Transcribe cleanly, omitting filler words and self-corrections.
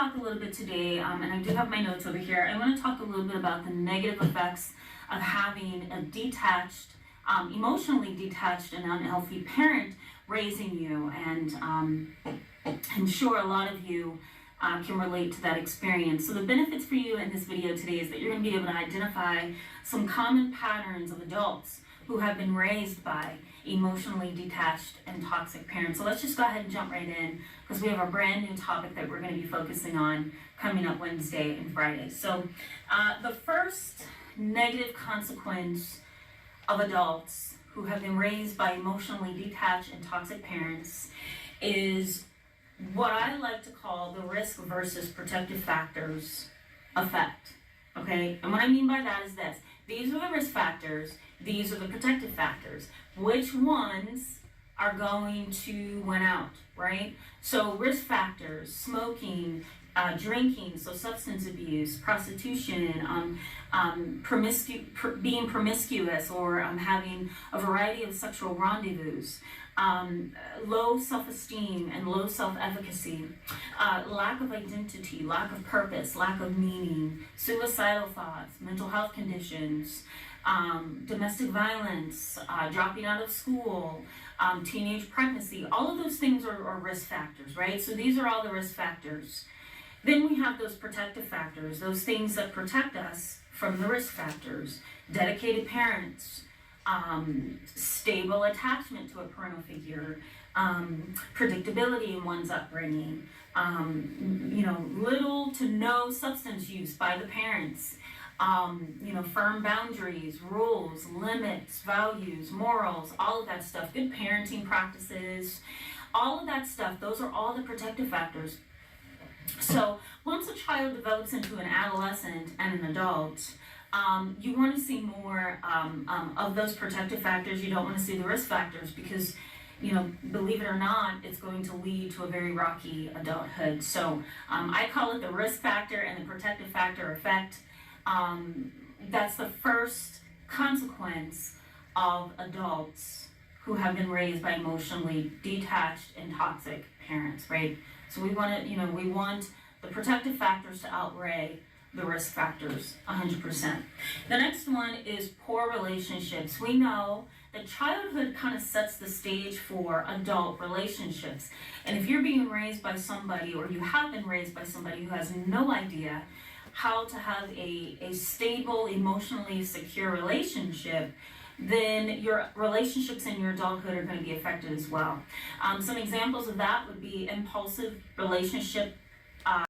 talk a little bit today, and I do have my notes over here. I want to talk a little bit about the negative effects of having a detached, emotionally detached and unhealthy parent raising you. And I'm sure a lot of you can relate to that experience. So the benefits for you in this video today is that you're going to be able to identify some common patterns of adults who have been raised by emotionally detached and toxic parents. So let's just go ahead and jump right in, because we have a brand new topic that we're going to be focusing on coming up Wednesday and Friday. So the first negative consequence of adults who have been raised by emotionally detached and toxic parents is what I like to call the risk versus protective factors effect. Okay, and what I mean by that is this: these are the risk factors, these are the protective factors. Which ones are going to win out, right? So risk factors: smoking, drinking, so substance abuse, prostitution, being promiscuous, or having a variety of sexual rendezvous, low self-esteem and low self-efficacy, lack of identity, lack of purpose, lack of meaning, suicidal thoughts, mental health conditions, domestic violence, dropping out of school, teenage pregnancy. All of those things are risk factors, right? So these are all the risk factors. Then we have those protective factors, those things that protect us from the risk factors: dedicated parents, stable attachment to a parental figure, predictability in one's upbringing, little to no substance use by the parents, firm boundaries, rules, limits, values, morals, all of that stuff, good parenting practices, all of that stuff. Those are all the protective factors. So once a child develops into an adolescent and an adult, you want to see more of those protective factors. You don't want to see the risk factors, because, believe it or not, it's going to lead to a very rocky adulthood. So I call it the risk factor and the protective factor effect. That's the first consequence of adults who have been raised by emotionally detached and toxic parents, right? So we want the protective factors to outweigh the risk factors 100%. The next one is poor relationships. We know that childhood kind of sets the stage for adult relationships. And if you're being raised by somebody, or you have been raised by somebody who has no idea how to have a stable, emotionally secure relationship, then your relationships in your adulthood are going to be affected as well. Some examples of that would be impulsive relationship